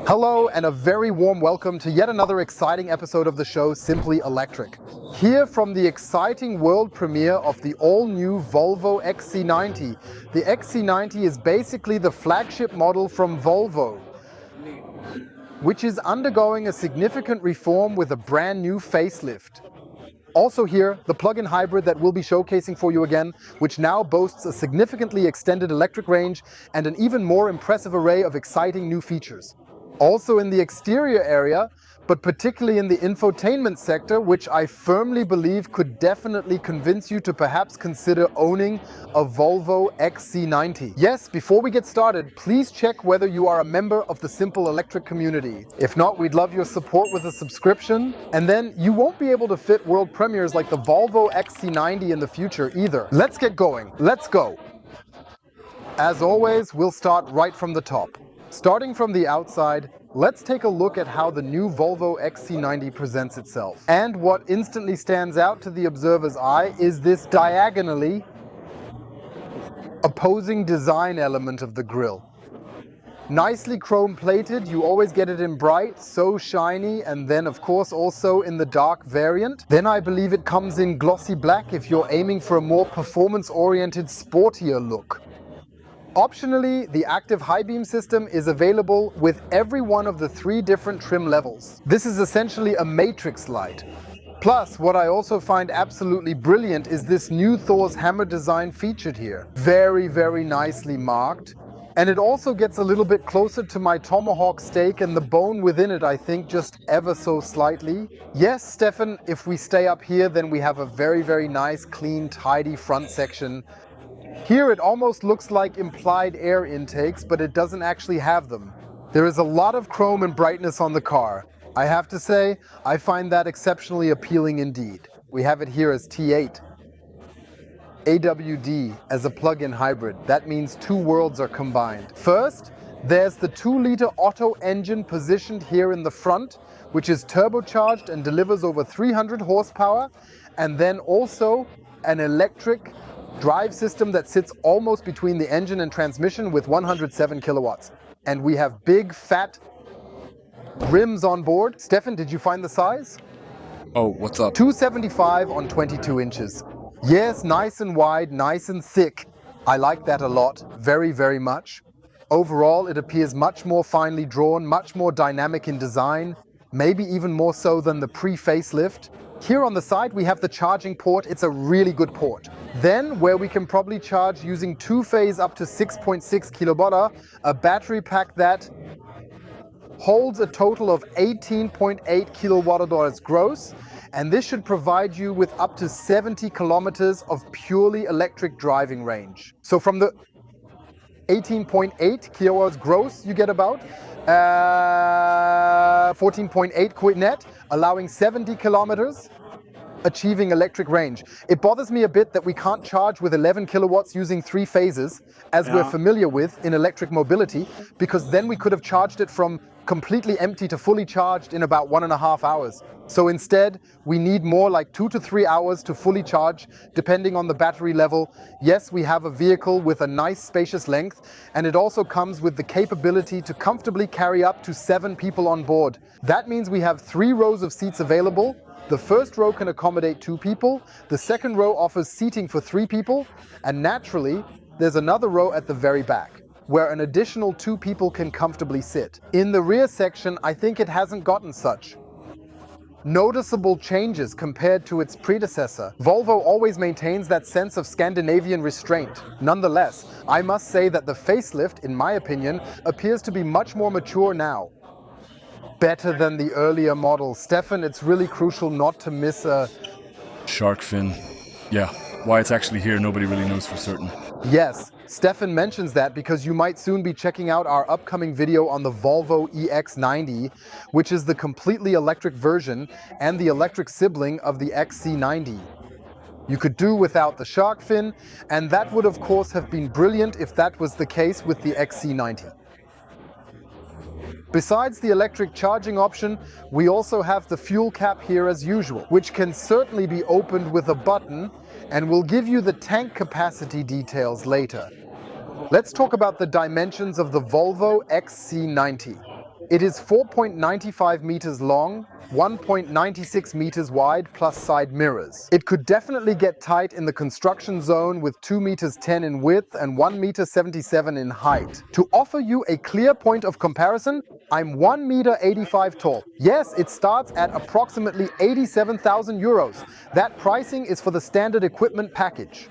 Hello and a very warm welcome to yet another exciting episode of the show Simply Electric. Here from the exciting world premiere of the all-new Volvo XC90. The XC90 is basically the flagship model from Volvo, which is undergoing a significant reform with a brand new facelift. Also here, the plug-in hybrid that we'll be showcasing for you again, which now boasts a significantly extended electric range and an even more impressive array of exciting new features. Also in the exterior area, but particularly in the infotainment sector, which I firmly believe could definitely convince you to perhaps consider owning a Volvo XC90. Yes, before we get started, please check whether you are a member of the Simple Electric community. If not, we'd love your support with a subscription. And then you won't be able to fit world premieres like the Volvo XC90 in the future either. Let's get going. Let's go. As always, we'll start right from the top. Starting from the outside, let's take a look at how the new Volvo XC90 presents itself. And what instantly stands out to the observer's eye is this diagonally opposing design element of the grille. Nicely chrome plated, you always get it in bright, so shiny, and then of course also in the dark variant. Then I believe it comes in glossy black if you're aiming for a more performance-oriented, sportier look. Optionally, the active high beam system is available with every one of the 3 different trim levels. This is essentially a matrix light. Plus, what I also find absolutely brilliant is this new Thor's hammer design featured here. Very, very nicely marked. And it also gets a little bit closer to my tomahawk steak and the bone within it, I think, just ever so slightly. Yes, Stefan, if we stay up here, then we have a very, very nice, clean, tidy front section. Here it almost looks like implied air intakes, but it doesn't actually have them. There is a lot of chrome and brightness on the car. I have to say, I find that exceptionally appealing indeed. We have it here as T8. AWD as a plug-in hybrid. That means 2 worlds are combined. First, there's the 2-liter Otto engine positioned here in the front, which is turbocharged and delivers over 300 horsepower, and then also an electric drive system that sits almost between the engine and transmission with 107 kilowatts. And we have big, fat rims on board. Stefan, did you find the size? Oh, what's up? 275 on 22 inches. Yes, nice and wide, nice and thick. I like that a lot, very, very much. Overall, it appears much more finely drawn, much more dynamic in design, maybe even more so than the pre-facelift. Here on the side, we have the charging port. It's a really good port. Then, where we can probably charge using 2-phase up to 6.6 kilowatt, a battery pack that holds a total of 18.8 kilowatt hours gross, and this should provide you with up to 70 kilometers of purely electric driving range. So from the 18.8 kilowatts gross, you get about 14.8 quid net, allowing 70 kilometers, achieving electric range. It bothers me a bit that we can't charge with 11 kilowatts using 3 phases, as we're familiar with in electric mobility, because then we could have charged it from completely empty to fully charged in about 1.5 hours. So instead, we need more like 2 to 3 hours to fully charge, depending on the battery level. Yes, we have a vehicle with a nice spacious length, and it also comes with the capability to comfortably carry up to 7 people on board. That means we have 3 rows of seats available. The first row can accommodate 2 people, the second row offers seating for 3 people, and naturally, there's another row at the very back, where an additional 2 people can comfortably sit. In the rear section, I think it hasn't gotten such noticeable changes compared to its predecessor. Volvo always maintains that sense of Scandinavian restraint. Nonetheless, I must say that the facelift, in my opinion, appears to be much more mature now. Better than the earlier models. Stefan, it's really crucial not to miss a Shark fin. Yeah, why it's actually here, nobody really knows for certain. Yes, Stefan mentions that because you might soon be checking out our upcoming video on the Volvo EX90, which is the completely electric version and the electric sibling of the XC90. You could do without the shark fin, and that would of course have been brilliant if that was the case with the XC90. Besides the electric charging option, we also have the fuel cap here as usual, which can certainly be opened with a button, and we'll give you the tank capacity details later. Let's talk about the dimensions of the Volvo XC90. It is 4.95 meters long, 1.96 meters wide plus side mirrors. It could definitely get tight in the construction zone with 2 meters 10 in width and 1 meter 77 in height. To offer you a clear point of comparison, I'm 1 meter 85 tall. Yes, it starts at approximately 87,000 euros. That pricing is for the standard equipment package.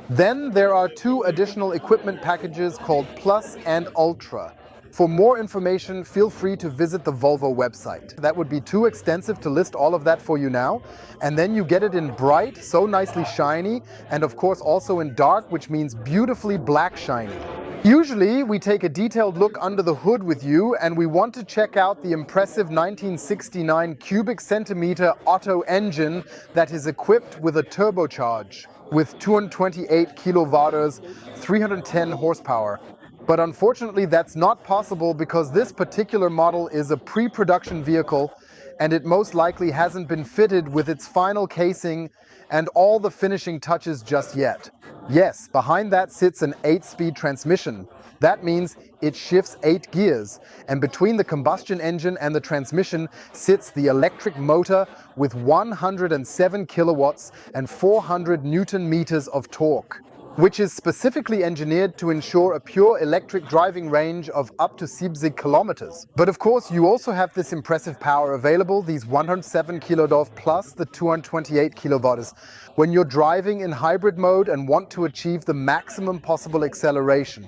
Then there are 2 additional equipment packages called Plus and Ultra. For more information, feel free to visit the Volvo website. That would be too extensive to list all of that for you now. And then you get it in bright, so nicely shiny, and of course also in dark, which means beautifully black shiny. Usually, we take a detailed look under the hood with you, and we want to check out the impressive 1969 cubic centimeter Otto engine that is equipped with a turbocharge with 228 kilowatt, 310 horsepower. But unfortunately, that's not possible because this particular model is a pre-production vehicle and it most likely hasn't been fitted with its final casing and all the finishing touches just yet. Yes, behind that sits an 8-speed transmission. That means it shifts 8 gears, and between the combustion engine and the transmission sits the electric motor with 107 kilowatts and 400 newton meters of torque, which is specifically engineered to ensure a pure electric driving range of up to 70 kilometers. But of course, you also have this impressive power available, these 107 kilodorf plus the 228 kilowatts, when you're driving in hybrid mode and want to achieve the maximum possible acceleration.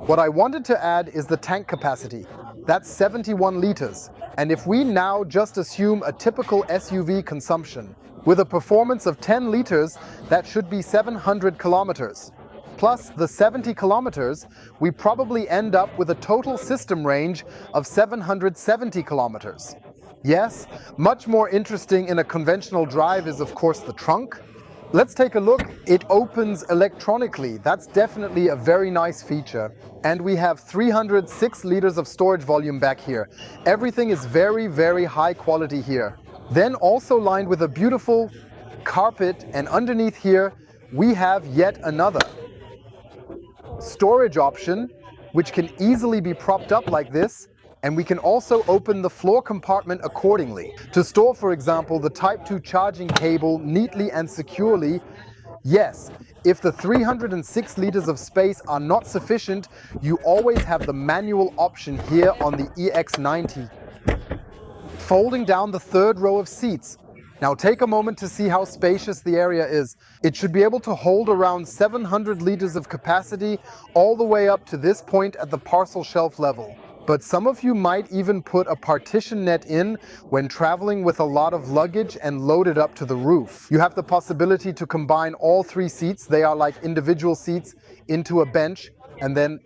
What I wanted to add is the tank capacity. That's 71 liters. And if we now just assume a typical SUV consumption, with a performance of 10 liters, that should be 700 kilometers. Plus the 70 kilometers, we probably end up with a total system range of 770 kilometers. Yes, much more interesting in a conventional drive is of course the trunk. Let's take a look. It opens electronically. That's definitely a very nice feature. And we have 306 liters of storage volume back here. Everything is very, very high quality here. Then also lined with a beautiful carpet, and underneath here we have yet another storage option which can easily be propped up like this, and we can also open the floor compartment accordingly to store, for example, the Type 2 charging cable neatly and securely. Yes, if the 306 liters of space are not sufficient, you always have the manual option here on the EX90. Folding down the third row of seats. Now take a moment to see how spacious the area is. It should be able to hold around 700 liters of capacity all the way up to this point at the parcel shelf level. But some of you might even put a partition net in when traveling with a lot of luggage and load it up to the roof. You have the possibility to combine all 3 seats, they are like individual seats, into a bench and then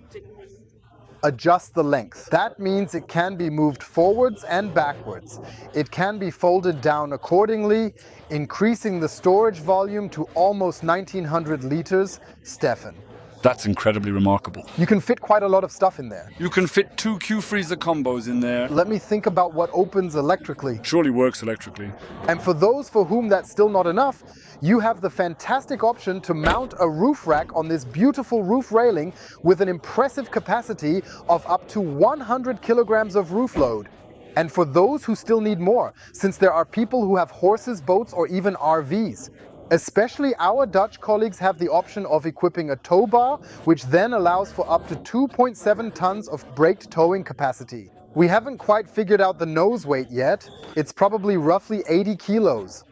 adjust the length. That means it can be moved forwards and backwards. It can be folded down accordingly, increasing the storage volume to almost 1900 liters. Stefan, That's incredibly remarkable. you can fit quite a lot of stuff in there. You can fit 2 Q-freezer combos in there. Let me think about what opens electrically. Surely works electrically. And for those for whom that's still not enough, you have the fantastic option to mount a roof rack on this beautiful roof railing with an impressive capacity of up to 100 kilograms of roof load. And for those who still need more, since there are people who have horses, boats, or even RVs. Especially our Dutch colleagues have the option of equipping a tow bar, which then allows for up to 2.7 tons of braked towing capacity. We haven't quite figured out the nose weight yet. It's probably roughly 80 kilos.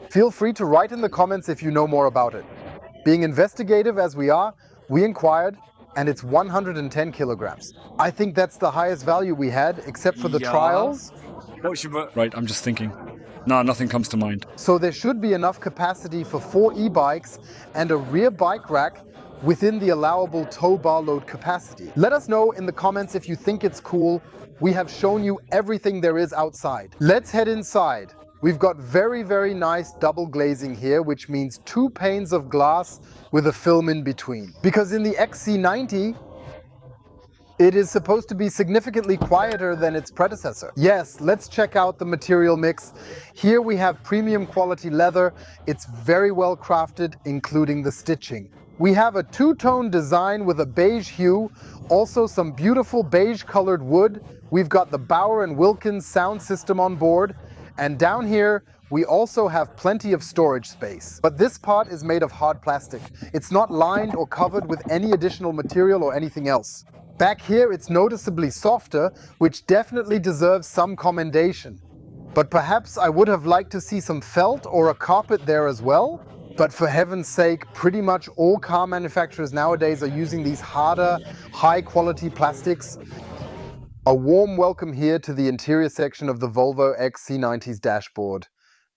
Feel free to write in the comments if you know more about it. Being investigative as we are, we inquired, and it's 110 kilograms. I think that's the highest value we had, except for the trials. Right, I'm just thinking. No, nothing comes to mind. So there should be enough capacity for 4 e-bikes and a rear bike rack within the allowable tow bar load capacity. Let us know in the comments if you think it's cool. We have shown you everything there is outside. Let's head inside. We've got very, very nice double glazing here, which means 2 panes of glass with a film in between. Because in the XC90, it is supposed to be significantly quieter than its predecessor. Yes, let's check out the material mix. Here we have premium quality leather. It's very well crafted, including the stitching. We have a two-tone design with a beige hue, also some beautiful beige colored wood. We've got the Bauer & Wilkins sound system on board, and down here we also have plenty of storage space. But this part is made of hard plastic. It's not lined or covered with any additional material or anything else. Back here it's noticeably softer, which definitely deserves some commendation. But perhaps I would have liked to see some felt or a carpet there as well. But for heaven's sake, pretty much all car manufacturers nowadays are using these harder, high-quality plastics. A warm welcome here to the interior section of the Volvo XC90's dashboard.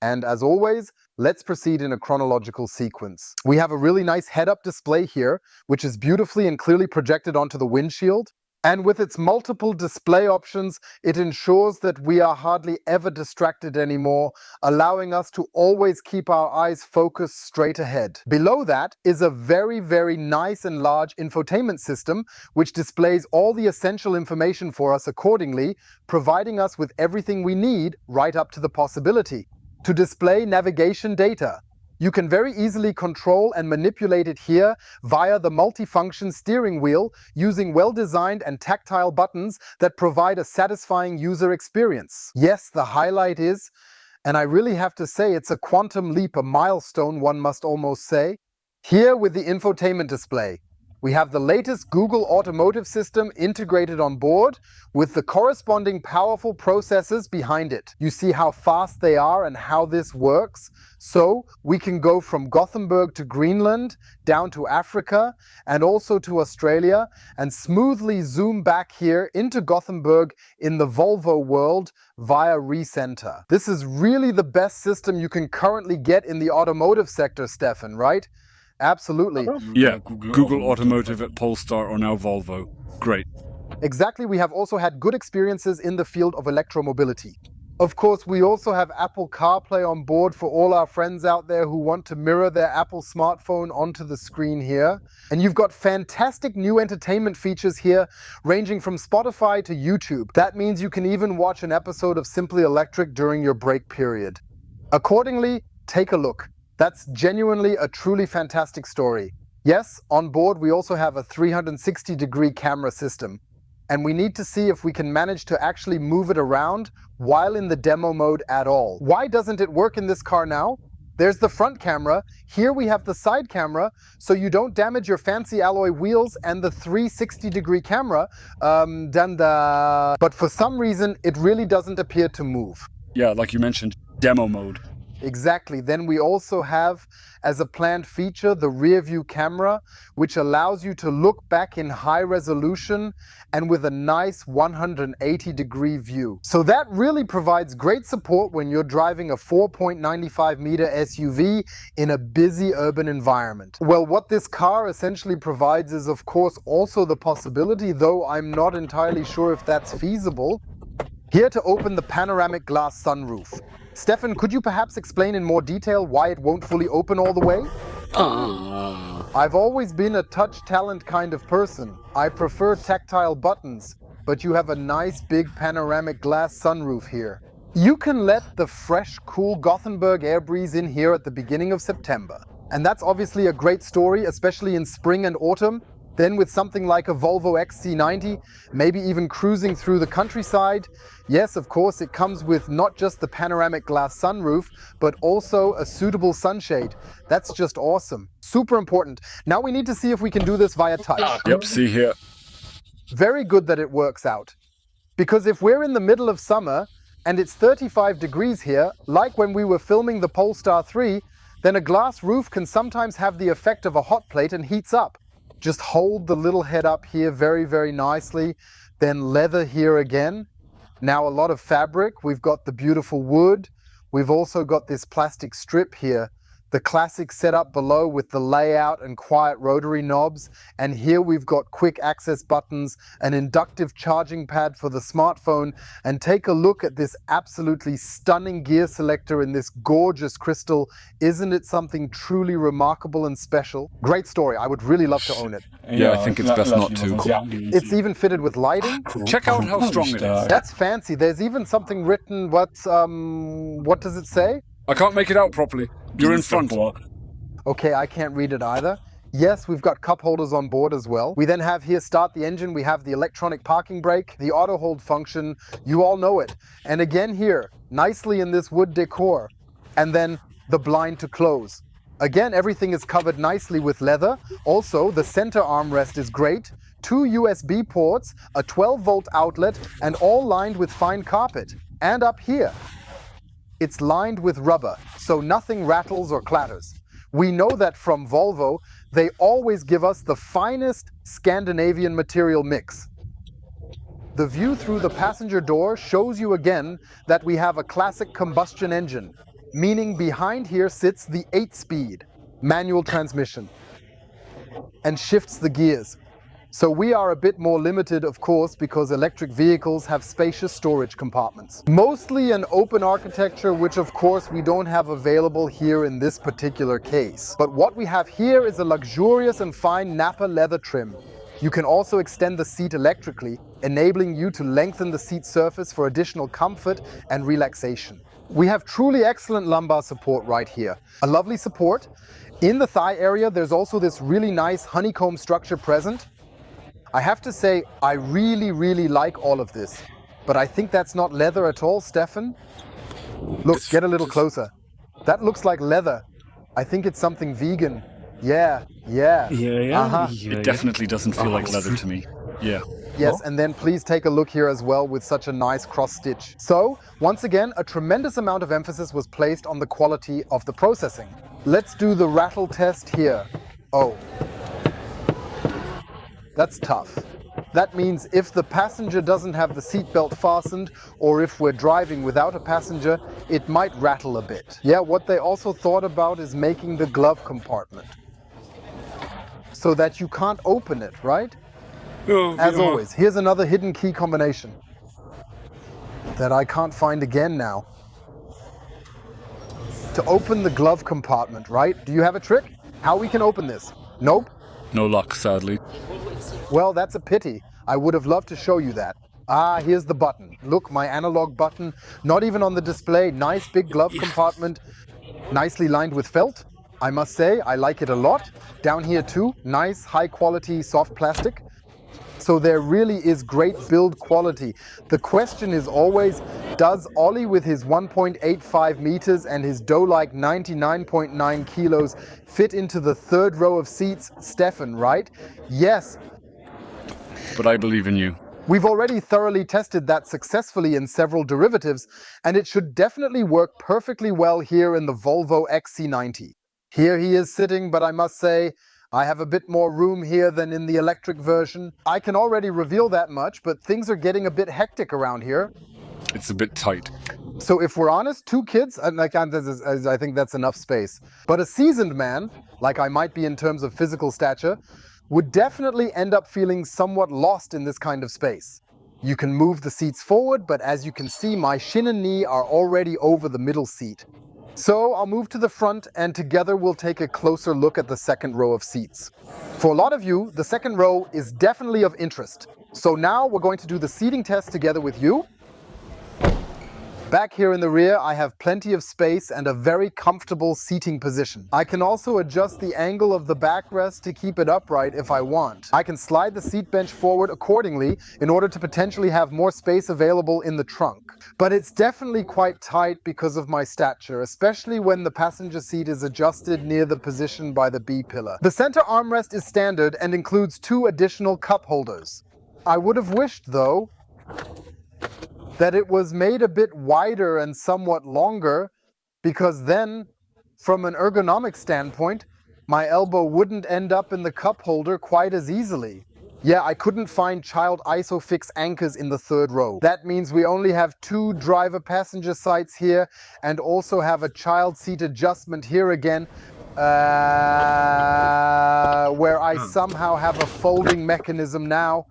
And as always, let's proceed in a chronological sequence. We have a really nice head-up display here, which is beautifully and clearly projected onto the windshield. And with its multiple display options, it ensures that we are hardly ever distracted anymore, allowing us to always keep our eyes focused straight ahead. Below that is a very, very nice and large infotainment system, which displays all the essential information for us accordingly, providing us with everything we need right up to the possibility to display navigation data. You can very easily control and manipulate it here via the multifunction steering wheel using well-designed and tactile buttons that provide a satisfying user experience. Yes, the highlight is, and I really have to say it's a quantum leap, a milestone one must almost say, here with the infotainment display. We have the latest Google Automotive system integrated on board with the corresponding powerful processors behind it. You see how fast they are and how this works. So we can go from Gothenburg to Greenland, down to Africa, and also to Australia, and smoothly zoom back here into Gothenburg in the Volvo world via Recenter. This is really the best system you can currently get in the automotive sector, Stefan, right? Absolutely. Yeah, Google Automotive at Polestar or now Volvo. Great. Exactly, we have also had good experiences in the field of electromobility. Of course, we also have Apple CarPlay on board for all our friends out there who want to mirror their Apple smartphone onto the screen here. And you've got fantastic new entertainment features here, ranging from Spotify to YouTube. That means you can even watch an episode of Simply Electric during your break period. Accordingly, take a look. That's genuinely a truly fantastic story. Yes, on board we also have a 360-degree camera system. And we need to see if we can manage to actually move it around while in the demo mode at all. Why doesn't it work in this car now? There's the front camera. Here we have the side camera, so you don't damage your fancy alloy wheels, and the 360-degree camera. But for some reason, it really doesn't appear to move. Yeah, like you mentioned, demo mode. Exactly. Then we also have, as a planned feature, the rear view camera, which allows you to look back in high resolution and with a nice 180-degree view. So that really provides great support when you're driving a 4.95-meter SUV in a busy urban environment. Well, what this car essentially provides is, of course, also the possibility, though I'm not entirely sure if that's feasible, here to open the panoramic glass sunroof. Stefan, could you perhaps explain in more detail why it won't fully open all the way? I've always been a touch talent kind of person. I prefer tactile buttons, but you have a nice big panoramic glass sunroof here. You can let the fresh, cool Gothenburg air breeze in here at the beginning of September. And that's obviously a great story, especially in spring and autumn. Then with something like a Volvo XC90, maybe even cruising through the countryside. Yes, of course, it comes with not just the panoramic glass sunroof, but also a suitable sunshade. That's just awesome. Super important. Now we need to see if we can do this via touch. Yep, see here. Very good that it works out. Because if we're in the middle of summer and it's 35 degrees here, like when we were filming the Polestar 3, then a glass roof can sometimes have the effect of a hot plate and heats up. Just hold the little head up here very, very nicely. Then leather here again. Now a lot of fabric. We've got the beautiful wood. We've also got this plastic strip here. The classic setup below with the layout and quiet rotary knobs. And here we've got quick access buttons, an inductive charging pad for the smartphone. And take a look at this absolutely stunning gear selector in this gorgeous crystal. Isn't it something truly remarkable and special? Great story. I would really love to own it. Yeah, I think it's best not to. It's even fitted with lighting. Check out how strong it is. That's fancy. There's even something written, what does it say? I can't make it out properly. You're in front. Okay, I can't read it either. Yes, we've got cup holders on board as well. We then have here start the engine, we have the electronic parking brake, the auto hold function, you all know it. And again here, nicely in this wood decor. And then the blind to close. Again, everything is covered nicely with leather. Also, the center armrest is great. 2 USB ports, a 12-volt outlet, and all lined with fine carpet. And up here, it's lined with rubber, so nothing rattles or clatters. We know that from Volvo, they always give us the finest Scandinavian material mix. The view through the passenger door shows you again that we have a classic combustion engine, meaning behind here sits the 8-speed manual transmission and shifts the gears. So we are a bit more limited, of course, because electric vehicles have spacious storage compartments. Mostly an open architecture, which of course we don't have available here in this particular case. But what we have here is a luxurious and fine Napa leather trim. You can also extend the seat electrically, enabling you to lengthen the seat surface for additional comfort and relaxation. We have truly excellent lumbar support right here. A lovely support. In the thigh area, there's also this really nice honeycomb structure present. I have to say, I really like all of this. But I think that's not leather at all, Stefan. Look, get a little closer. That looks like leather. I think it's something vegan. Yeah. It definitely doesn't feel like leather to me. Yeah. Yes, and then please take a look here as well with such a nice cross stitch. So, once again, a tremendous amount of emphasis was placed on the quality of the processing. Let's do the rattle test here. Oh. That's tough. That means if the passenger doesn't have the seatbelt fastened, or if we're driving without a passenger, it might rattle a bit. Yeah, what they also thought about is making the glove compartment so that you can't open it, right? As always, here's another hidden key combination that I can't find again now. To open the glove compartment, right? Do you have a trick? How we can open this? Nope. No luck, sadly. Well, that's a pity. I would have loved to show you that. Ah, here's the button. Look, my analog button, not even on the display. Nice big glove compartment, nicely lined with felt. I must say, I like it a lot. Down here too, nice high quality soft plastic. So there really is great build quality. The question is always, does Olli with his 1.85 meters and his dough-like 99.9 kilos fit into the third row of seats? Stefan, right? Yes. But I believe in you. We've already thoroughly tested that successfully in several derivatives, and it should definitely work perfectly well here in the Volvo XC90. Here he is sitting, but I must say, I have a bit more room here than in the electric version. I can already reveal that much, but things are getting a bit hectic around here. It's a bit tight. So if we're honest, 2 kids, I think that's enough space. But a seasoned man, like I might be in terms of physical stature, would definitely end up feeling somewhat lost in this kind of space. You can move the seats forward, but as you can see, my shin and knee are already over the middle seat. So I'll move to the front and together we'll take a closer look at the second row of seats. For a lot of you, the second row is definitely of interest. So now we're going to do the seating test together with you. Back here in the rear, I have plenty of space and a very comfortable seating position. I can also adjust the angle of the backrest to keep it upright if I want. I can slide the seat bench forward accordingly in order to potentially have more space available in the trunk. But it's definitely quite tight because of my stature, especially when the passenger seat is adjusted near the position by the B-pillar. The center armrest is standard and includes 2 additional cup holders. I would have wished, though, that it was made a bit wider and somewhat longer, because then, from an ergonomic standpoint, my elbow wouldn't end up in the cup holder quite as easily. Yeah, I couldn't find child ISOFIX anchors in the third row. That means we only have 2 driver-passenger sites here and also have a child seat adjustment here again, where I somehow have a folding mechanism now,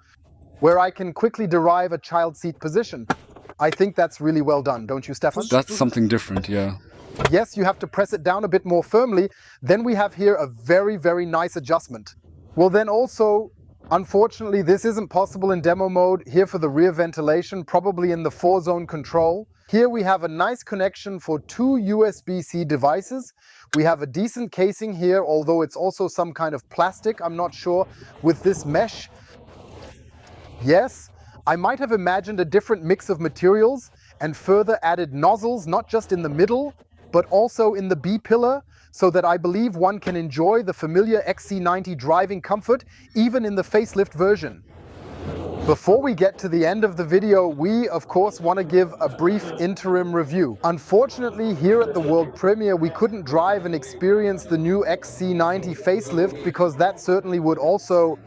where I can quickly derive a child seat position. I think that's really well done, don't you, Stefan? That's something different, yeah. Yes, you have to press it down a bit more firmly. Then we have here a very nice adjustment. Well, then also, unfortunately, this isn't possible in demo mode. Here for the rear ventilation, probably in the 4-zone control. Here we have a nice connection for two USB-C devices. We have a decent casing here, although it's also some kind of plastic, I'm not sure, with this mesh. Yes, I might have imagined a different mix of materials and further added nozzles, not just in the middle, but also in the B-pillar, so that I believe one can enjoy the familiar XC90 driving comfort, even in the facelift version. Before we get to the end of the video, we of course want to give a brief interim review. Unfortunately, here at the world premiere, we couldn't drive and experience the new XC90 facelift because that certainly would also...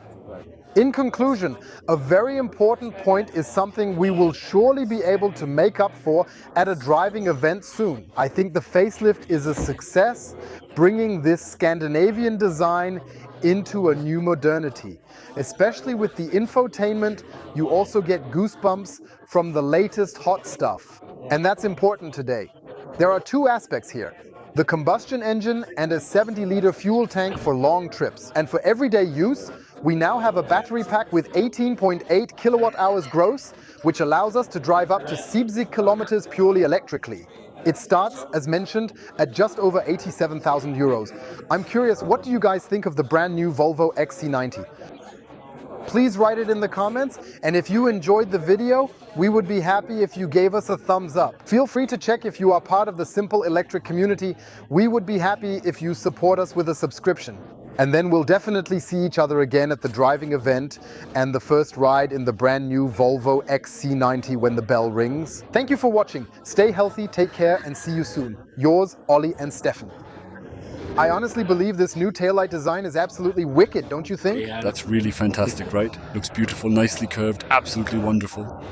In conclusion, a very important point is something we will surely be able to make up for at a driving event soon. I think the facelift is a success, bringing this Scandinavian design into a new modernity. Especially with the infotainment, you also get goosebumps from the latest hot stuff. And that's important today. There are two aspects here: the combustion engine and a 70-liter fuel tank for long trips. And for everyday use, we now have a battery pack with 18.8 kilowatt hours gross, which allows us to drive up to 70 kilometers purely electrically. It starts, as mentioned, at just over 87,000 euros. I'm curious, what do you guys think of the brand new Volvo XC90? Please write it in the comments, and if you enjoyed the video, we would be happy if you gave us a thumbs up. Feel free to check if you are part of the Simple Electric community. We would be happy if you support us with a subscription. And then we'll definitely see each other again at the driving event and the first ride in the brand new Volvo XC90 when the bell rings. Thank you for watching. Stay healthy, take care, and see you soon. Yours, Olli and Steffen. I honestly believe this new taillight design is absolutely wicked, don't you think? That's really fantastic, right? Looks beautiful, nicely curved, absolutely wonderful.